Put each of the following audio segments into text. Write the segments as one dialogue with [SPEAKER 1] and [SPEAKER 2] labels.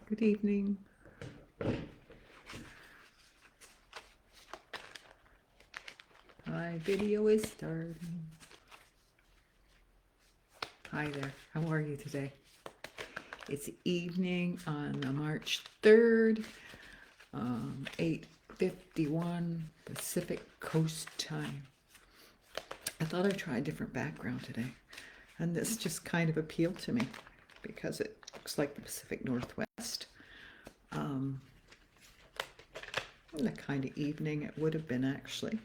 [SPEAKER 1] Good evening. My video is starting. Hi there. How are you today? It's evening on March 3rd, 8:51 Pacific Coast time. I thought I'd try a different background today, and this just kind of appealed to me because it looks like the Pacific Northwest. The kind of evening it would have been actually,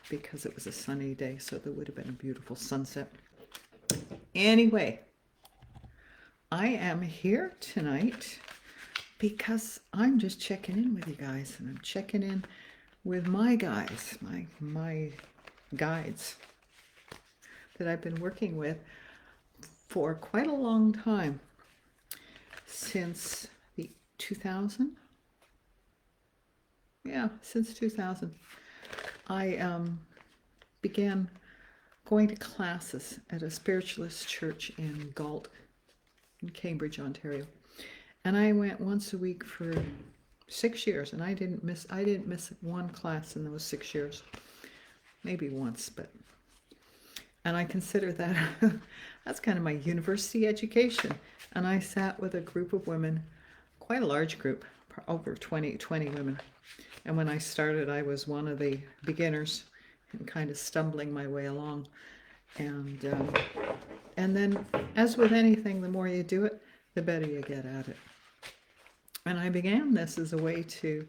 [SPEAKER 1] because it was a sunny day, so there would have been a beautiful sunset. Anyway, I am here tonight because I'm just checking in with you guys, and I'm checking in with my guys, my guides that I've been working with for quite a long time, since the 2000. Yeah, since 2000. I began going to classes at a spiritualist church in Galt, in Cambridge, Ontario. And I went once a week for 6 years, and I didn't miss one class in those 6 years. Maybe once, and I consider that that's kind of my university education. And I sat with a group of women, quite a large group, over 20 women. And when I started, I was one of the beginners and kind of stumbling my way along. And then, as with anything, the more you do it, the better you get at it. And I began this as a way to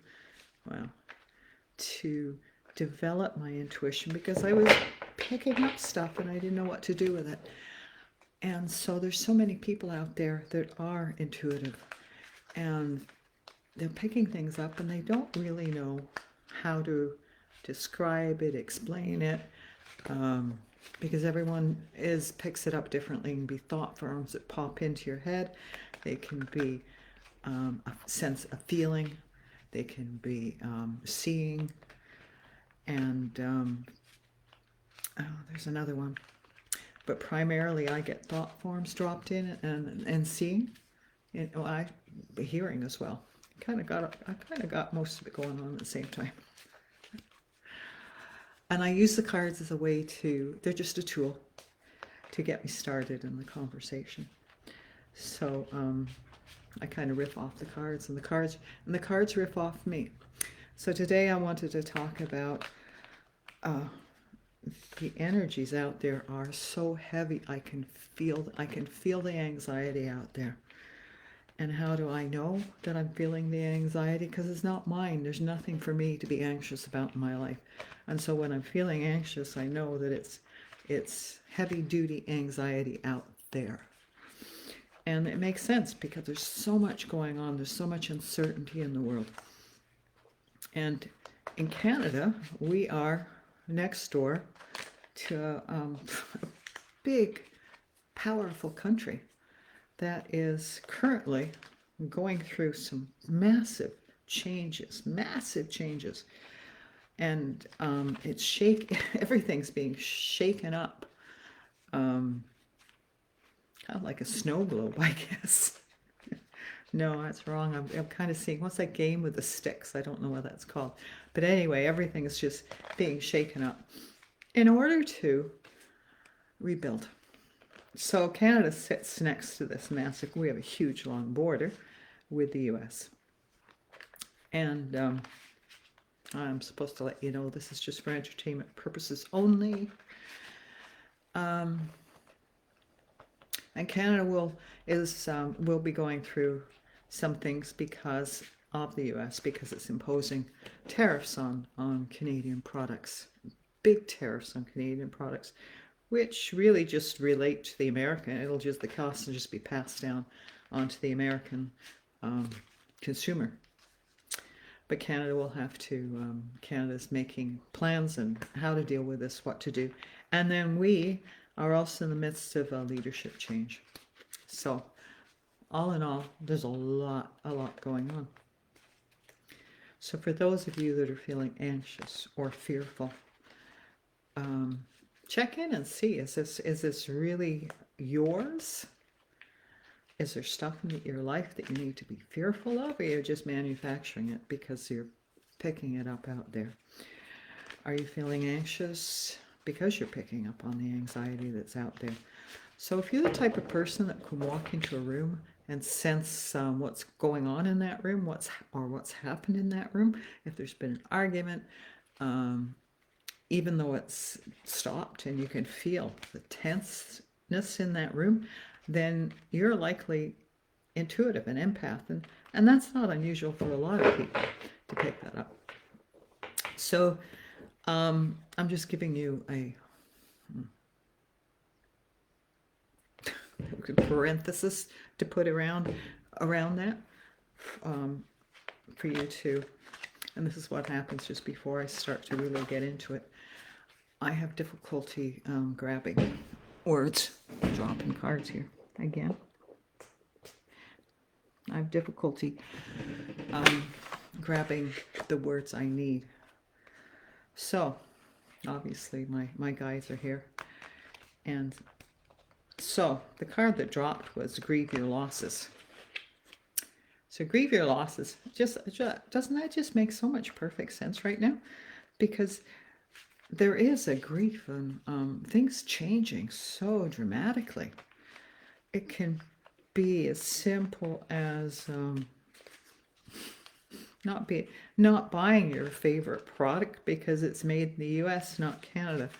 [SPEAKER 1] develop my intuition, because I was picking up stuff and I didn't know what to do with it. And so there's so many people out there that are intuitive, and they're picking things up and they don't really know how to describe it, explain it, because everyone picks it up differently. It can be thought forms that pop into your head. They can be a sense of feeling. They can be seeing, and there's another one. But primarily, I get thought forms dropped in, and seeing, and hearing as well. I kind of got most of it going on at the same time. And I use the cards as a way they're just a tool to get me started in the conversation. So I kind of riff off the cards, and the cards riff off me. So today I wanted to talk about the energies out there are so heavy. I can feel the anxiety out there. And how do I know that I'm feeling the anxiety? Because it's not mine. There's nothing for me to be anxious about in my life. And so when I'm feeling anxious, I know that it's heavy-duty anxiety out there. And it makes sense, because there's so much going on. There's so much uncertainty in the world. And in Canada, we are next door to a big, powerful country that is currently going through some massive changes, and everything's being shaken up, kind of like a snow globe, I guess. No, that's wrong. I'm kind of seeing, what's that game with the sticks? I don't know what that's called. But anyway, everything is just being shaken up in order to rebuild. So Canada sits next to this massive, we have a huge long border with the US. And I'm supposed to let you know this is just for entertainment purposes only. And Canada will be going through some things because of the US, because it's imposing tariffs on Canadian products, big tariffs on Canadian products, which really just relate to the American. The cost will just be passed down onto the American consumer. But Canada will have to, Canada's making plans and how to deal with this, what to do. And then we are also in the midst of a leadership change. So all in all, there's a lot going on. So for those of you that are feeling anxious or fearful, check in and see, is this really yours? Is there stuff in your life that you need to be fearful of, or you're just manufacturing it because you're picking it up out there? Are you feeling anxious because you're picking up on the anxiety that's out there? So if you're the type of person that can walk into a room and sense what's going on in that room, what's happened in that room, if there's been an argument, even though it's stopped and you can feel the tenseness in that room, then you're likely intuitive and empath, and that's not unusual for a lot of people to pick that up. So I'm just giving you a parenthesis to put around that for you to, and this is what happens just before I start to really get into it. I have difficulty grabbing words, dropping cards here again. I have difficulty grabbing the words I need. So obviously my guides are here, and so the card that dropped was grieve your losses. So grieve your losses. Just doesn't that just make so much perfect sense right now? Because there is a grief and things changing so dramatically. It can be as simple as not buying your favorite product because it's made in the U.S., not Canada,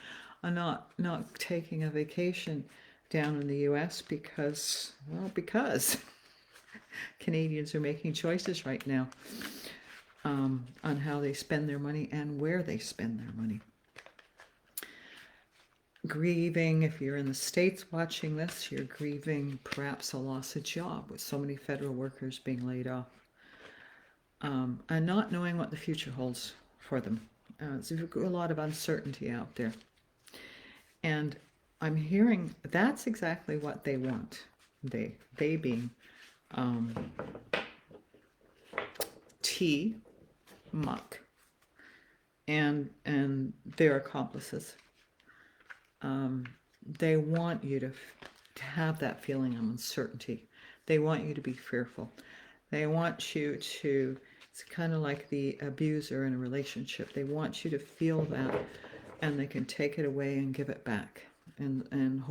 [SPEAKER 1] not taking a vacation down in the U.S. because Canadians are making choices right now on how they spend their money and where they spend their money. Grieving, if you're in the States watching this, you're grieving perhaps a loss of job with so many federal workers being laid off, and not knowing what the future holds for them. There's a lot of uncertainty out there. And I'm hearing that's exactly what they want. They being T, Muck, and their accomplices. They want you to have that feeling of uncertainty. They want you to be fearful. They want you to, it's kind of like the abuser in a relationship. They want you to feel that, and they can take it away and give it back, and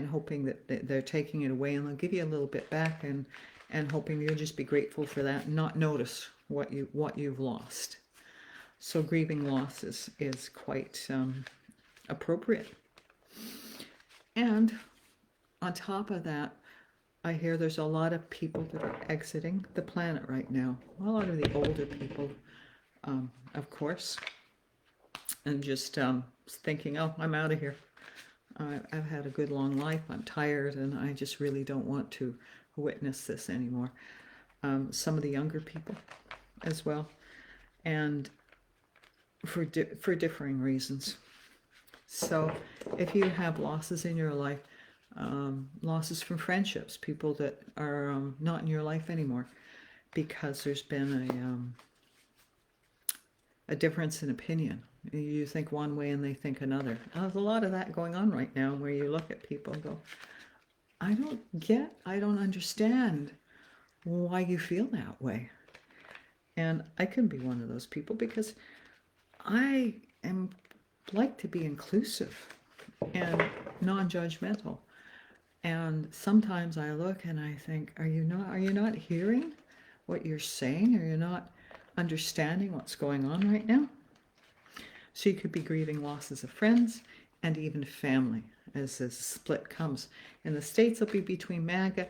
[SPEAKER 1] hoping that they're taking it away, and they'll give you a little bit back, and hoping you'll just be grateful for that and not notice what you've lost. So grieving losses is quite appropriate. And on top of that, I hear there's a lot of people that are exiting the planet right now. A lot of the older people, of course, and just thinking, oh, I'm out of here. I've had a good long life. I'm tired, and I just really don't want to witness this anymore. Some of the younger people as well, and for differing reasons. So if you have losses in your life, losses from friendships, people that are not in your life anymore because there's been a difference in opinion. You think one way and they think another. There's a lot of that going on right now where you look at people and go, I don't understand why you feel that way. And I can be one of those people because I am like to be inclusive and non-judgmental. And sometimes I look and I think, are you not hearing what you're saying? Are you not understanding what's going on right now? So you could be grieving losses of friends and even family as this split comes. In the States, it'll be between MAGA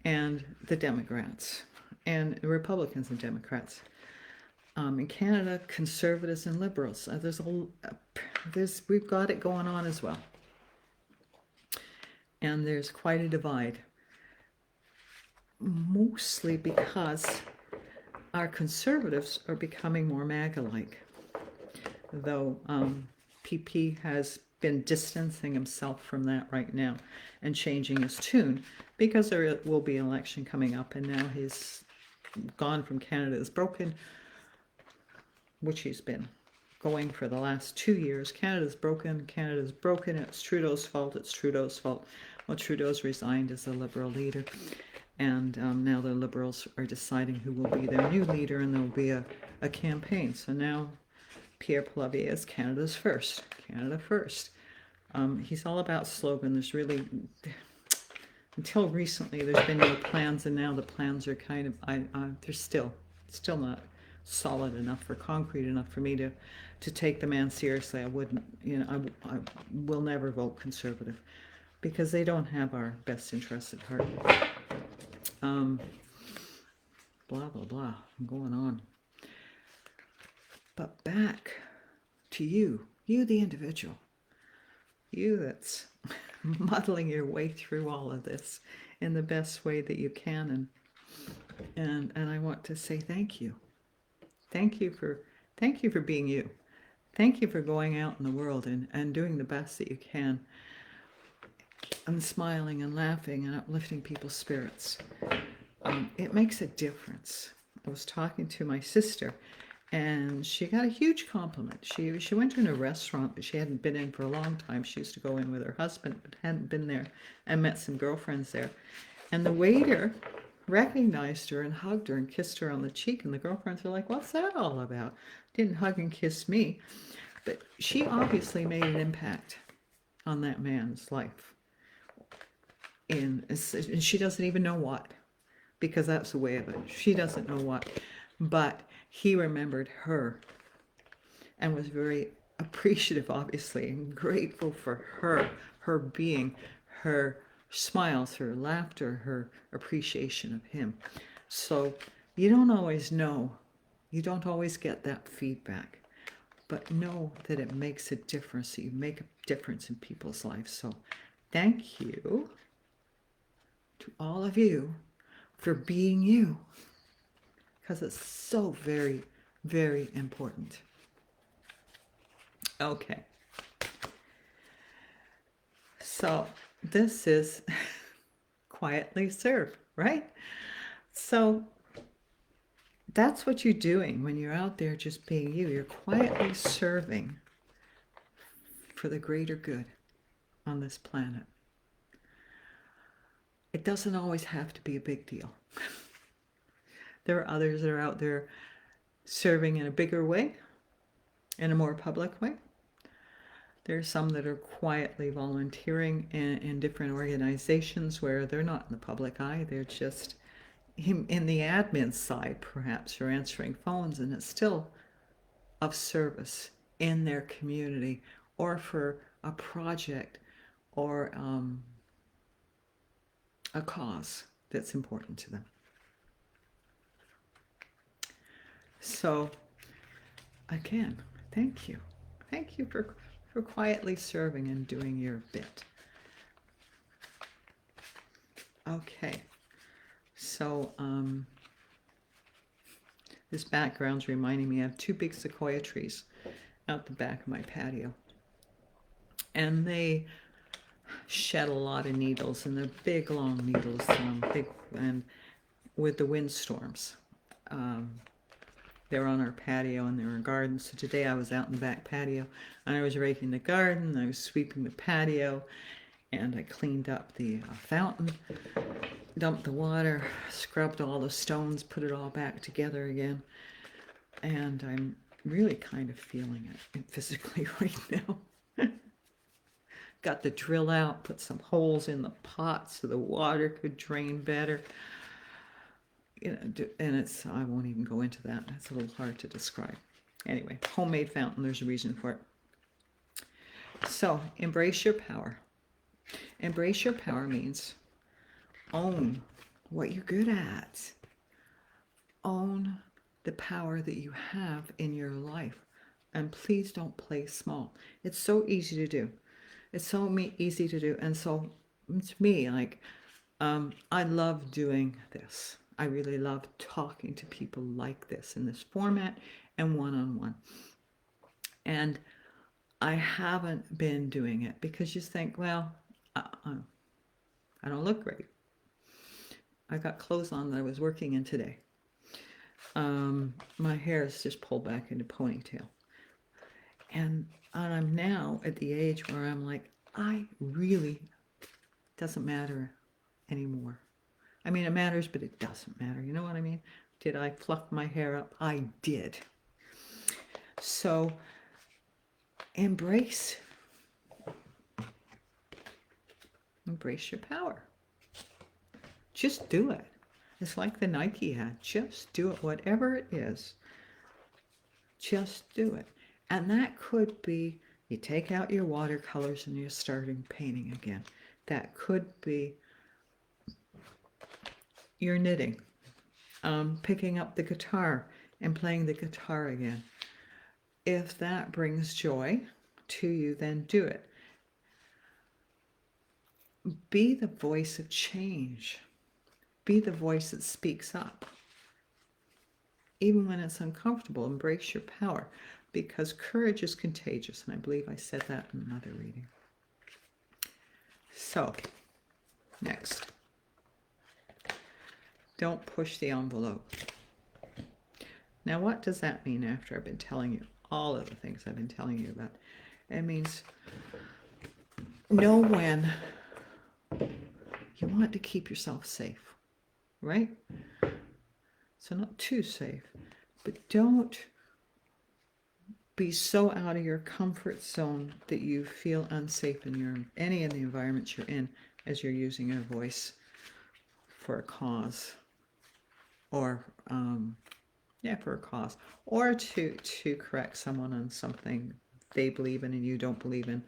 [SPEAKER 1] and the Democrats, and Republicans and Democrats. In Canada, conservatives and liberals. We've got it going on as well. And there's quite a divide. Mostly because our conservatives are becoming more MAGA-like. Though PP has been distancing himself from that right now and changing his tune because there will be an election coming up, and now he's gone from Canada is broken, which he's been going for the last 2 years. Canada's broken, it's Trudeau's fault, Well, Trudeau's resigned as a Liberal leader, and now the Liberals are deciding who will be their new leader, and there will be a campaign. So now Pierre Poilievre is Canada's first. Canada first. He's all about slogan. There's really, until recently, there's been no plans, and now the plans are kind of, they're still not solid enough or concrete enough for me to take the man seriously. I wouldn't, I will never vote Conservative because they don't have our best interests at heart. Blah, blah, blah. I'm going on. But back to you the individual. You that's muddling your way through all of this in the best way that you can. And I want to say thank you. Thank you for being you. Thank you for going out in the world and doing the best that you can. And smiling and laughing and uplifting people's spirits. It makes a difference. I was talking to my sister, and she got a huge compliment. She went in a restaurant that she hadn't been in for a long time. She used to go in with her husband, but hadn't been there, and met some girlfriends there. And the waiter recognized her and hugged her and kissed her on the cheek, and the girlfriends were like, "What's that all about?" Didn't hug and kiss me. But she obviously made an impact on that man's life. And she doesn't even know what, because that's the way of it. She doesn't know what, but he remembered her and was very appreciative, obviously, and grateful for her being, her smiles, her laughter, her appreciation of him. So you don't always know, you don't always get that feedback, but know that it makes a difference, that you make a difference in people's lives. So thank you to all of you for being you, because it's so very, very important. Okay. So this is quietly serve, right? So that's what you're doing when you're out there just being you. You're quietly serving for the greater good on this planet. It doesn't always have to be a big deal. There are others that are out there serving in a bigger way, in a more public way. There are some that are quietly volunteering in different organizations where they're not in the public eye. They're just in the admin side, perhaps, or answering phones, and it's still of service in their community or for a project or a cause that's important to them. So again, thank you. Thank you for quietly serving and doing your bit. Okay. So this background's reminding me I have 2 big sequoia trees out the back of my patio. And they shed a lot of needles, and they're big, long needles, big, and with the windstorms. They're on our patio and they're in gardens. So today I was out in the back patio and I was raking the garden, I was sweeping the patio, and I cleaned up the fountain, dumped the water, scrubbed all the stones, put it all back together again. And I'm really kind of feeling it physically right now. Got the drill out, put some holes in the pot so the water could drain better. And it's, I won't even go into that. That's a little hard to describe. Anyway, homemade fountain, there's a reason for it. So, embrace your power. Embrace your power means own what you're good at. Own the power that you have in your life. And please don't play small. It's so easy to do. It's so easy to do. And so, to me, like, I love doing this. I really love talking to people like this in this format and one-on-one. And I haven't been doing it because you think, well, I don't look great. I got clothes on that I was working in today. My hair is just pulled back into ponytail. And I'm now at the age where I'm like, I really doesn't matter anymore. I mean, it matters, but it doesn't matter. You know what I mean? Did I fluff my hair up? I did. So embrace your power. Just do it. It's like the Nike ad. Just do it, whatever it is. Just do it. And that could be you take out your watercolors and you're starting painting again. That could be you're knitting, picking up the guitar and playing the guitar again. If that brings joy to you, then do it. Be the voice of change. Be the voice that speaks up. Even when it's uncomfortable, embrace your power, because courage is contagious. And I believe I said that in another reading. So, next. Don't push the envelope. Now, what does that mean after I've been telling you all of the things I've been telling you about? It means know when you want to keep yourself safe, right? So not too safe, but don't be so out of your comfort zone that you feel unsafe in any of the environments you're in as you're using your voice for a cause, or for a cause, or to correct someone on something they believe in and you don't believe in.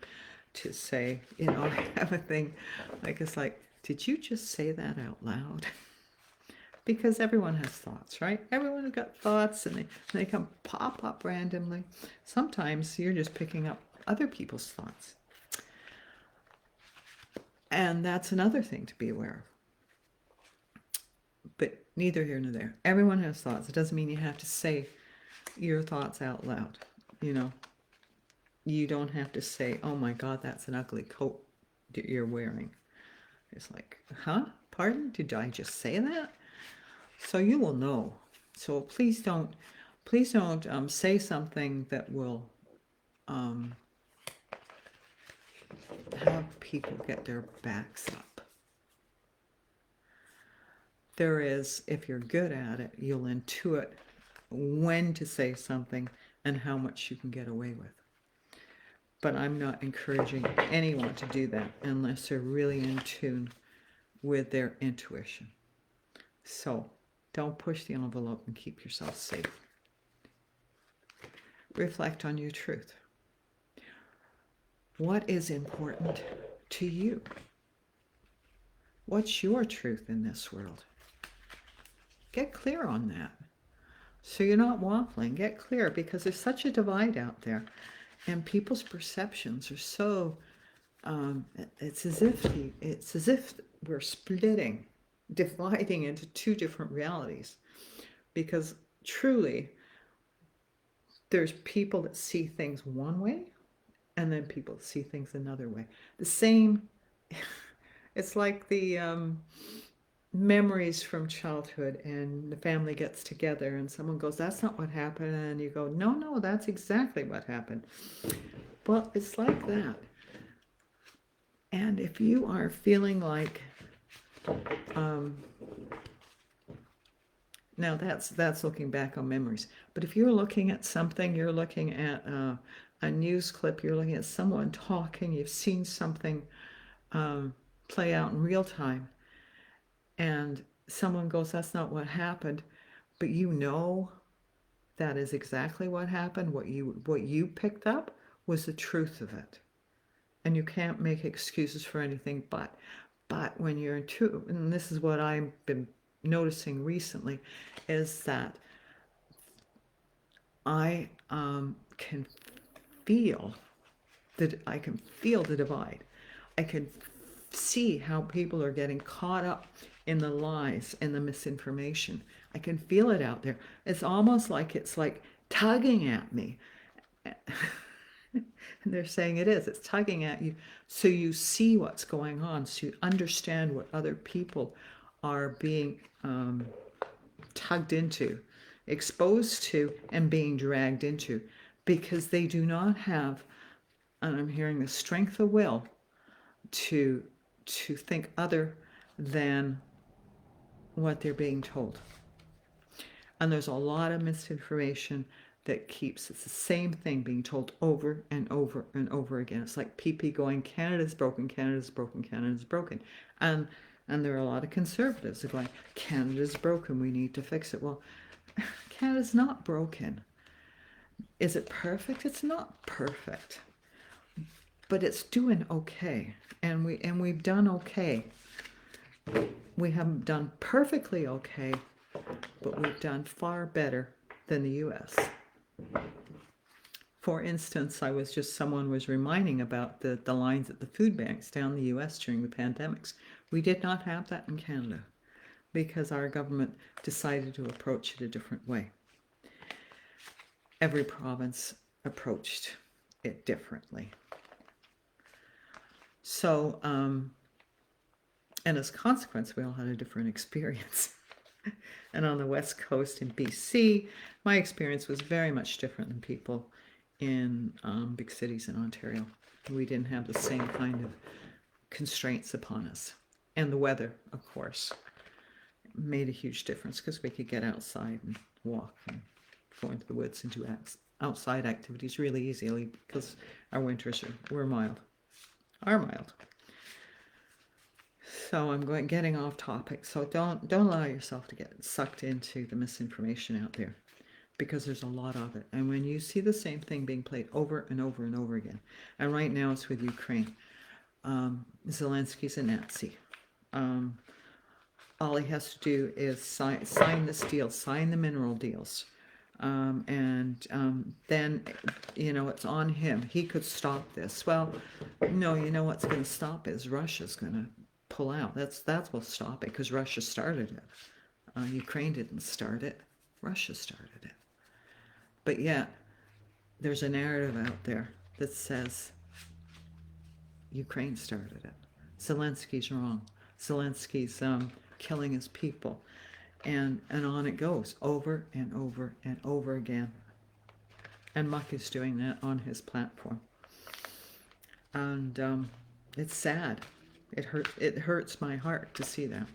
[SPEAKER 1] To say, I have a thing like, it's like, did you just say that out loud? Because everyone has thoughts, right? Everyone has got thoughts, and they come pop up randomly. Sometimes you're just picking up other people's thoughts. And that's another thing to be aware of. But neither here nor there. Everyone has thoughts. It doesn't mean you have to say your thoughts out loud. You don't have to say, oh my God, that's an ugly coat that you're wearing. It's like, huh? Pardon? Did I just say that? So you will know. So please don't say something that will have people get their backs up. There is, if you're good at it, you'll intuit when to say something and how much you can get away with. But I'm not encouraging anyone to do that unless they're really in tune with their intuition. So don't push the envelope and keep yourself safe. Reflect on your truth. What is important to you? What's your truth in this world? Get clear on that. So you're not waffling. Get clear, because there's such a divide out there. And people's perceptions are so, it's as if we're splitting, dividing into two different realities. Because truly, there's people that see things one way, and then people that see things another way. The same, it's like the memories from childhood, and the family gets together and someone goes, that's not what happened, and you go, no, that's exactly what happened. Well, it's like that. And if you are feeling like now that's looking back on memories, but if you're looking at something, you're looking at a news clip, you're looking at someone talking, you've seen something play out in real time, and someone goes, that's not what happened, but that is exactly what happened. What you picked up was the truth of it. And you can't make excuses for anything but when you're in tune, and this is what I've been noticing recently, is that I can feel the divide. I can see how people are getting caught up in the lies and the misinformation. I can feel it out there. It's almost like it's like tugging at me. And they're saying it's tugging at you. So you see what's going on. So you understand what other people are being tugged into, exposed to, and being dragged into, because they do not have, and I'm hearing, the strength of will to to think other than what they're being told. And there's a lot of misinformation that keeps, it's the same thing being told over and over and over again. It's like PP going, Canada's broken, Canada's broken, Canada's broken. And there are a lot of conservatives that are going, Canada's broken, we need to fix it. Well, Canada's not broken. Is it perfect? It's not perfect. But it's doing okay. And we've done okay. We haven't done perfectly okay, but we've done far better than the US. For instance, someone was reminding about the lines at the food banks down the US during the pandemics. We did not have that in Canada because our government decided to approach it a different way. Every province approached it differently. So, and as a consequence, we all had a different experience. And on the West Coast in BC, my experience was very much different than people in big cities in Ontario. We didn't have the same kind of constraints upon us. And the weather, of course, made a huge difference because we could get outside and walk and go into the woods and do outside activities really easily because our winters are mild. So I'm getting off topic. So don't allow yourself to get sucked into the misinformation out there, because there's a lot of it. And when you see the same thing being played over and over and over again, and right now it's with Ukraine, Zelensky's a Nazi. All he has to do is sign this deal, sign the mineral deals. Then, it's on him. He could stop this. Well, no, what's going to stop is Russia's going to pull out. That's what'll stop it, because Russia started it. Ukraine didn't start it. Russia started it. But yet, there's a narrative out there that says Ukraine started it. Zelensky's wrong. Zelensky's killing his people. And on it goes, over and over and over again. And Muck is doing that on his platform. And it's sad. It hurts my heart to see that.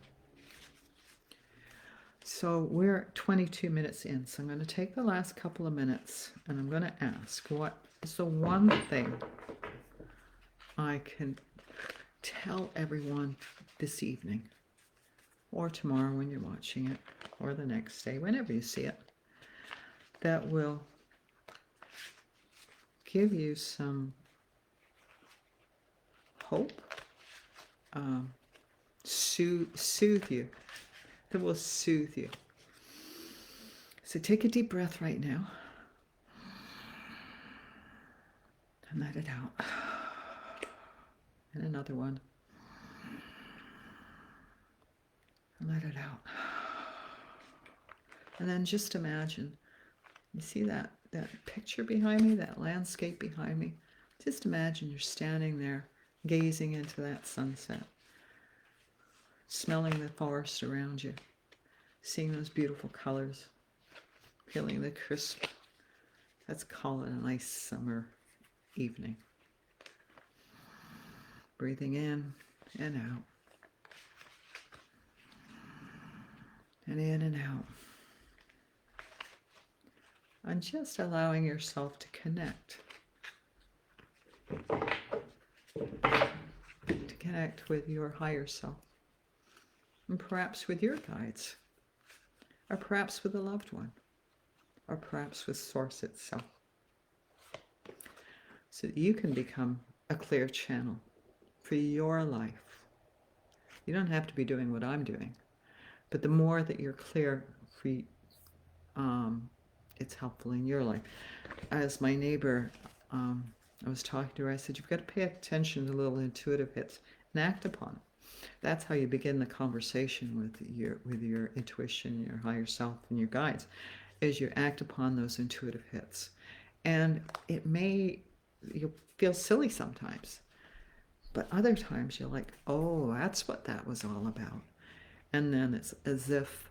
[SPEAKER 1] So we're 22 minutes in. So I'm going to take the last couple of minutes and I'm going to ask, what is the one thing I can tell everyone this evening, or tomorrow when you're watching it, or the next day, whenever you see it, that will give you some hope, soothe you, that will soothe you. So take a deep breath right now and let it out. And another one. And let it out. And then just imagine, you see that picture behind me, that landscape behind me? Just imagine you're standing there, gazing into that sunset, smelling the forest around you, seeing those beautiful colors, feeling the crisp. Let's call it a nice summer evening. Breathing in and out. And in and out. And just allowing yourself to connect. To connect with your higher self. And perhaps with your guides. Or perhaps with a loved one. Or perhaps with Source itself. So that you can become a clear channel for your life. You don't have to be doing what I'm doing. But the more that you're clear, it's helpful in your life. As my neighbor, I was talking to her, I said, you've got to pay attention to little intuitive hits and act upon them. That's how you begin the conversation with your intuition, your higher self, and your guides, is you act upon those intuitive hits. And you'll feel silly sometimes, but other times you're like, oh, that's what that was all about. And then it's as if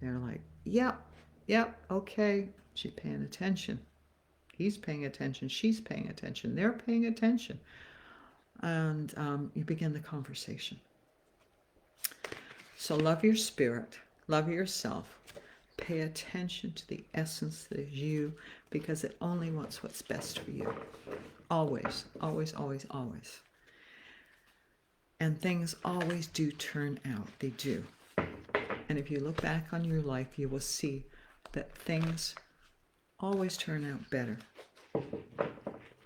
[SPEAKER 1] they're like, yep, okay, she's paying attention. He's paying attention. She's paying attention. They're paying attention. and you begin the conversation. So love your spirit, love yourself, pay attention to the essence that is you, because it only wants what's best for you. Always, always, always, always. And things always do turn out. They do. And if you look back on your life, you will see that things always turn out better.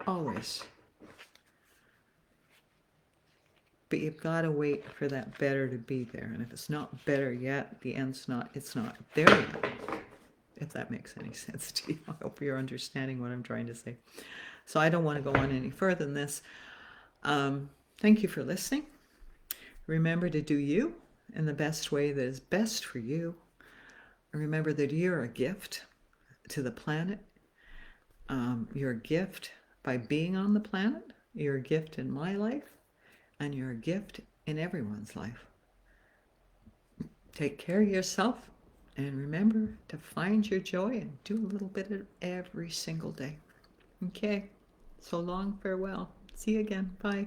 [SPEAKER 1] Always. But you've got to wait for that better to be there. And if it's not better yet, it's not there yet. If that makes any sense to you. I hope you're understanding what I'm trying to say. So I don't want to go on any further than this. Thank you for listening. Remember to do you in the best way that is best for you. Remember that you're a gift to the planet. You're a gift by being on the planet. You're a gift in my life. And you're a gift in everyone's life. Take care of yourself. And remember to find your joy and do a little bit of it every single day. Okay. So long, farewell. See you again. Bye.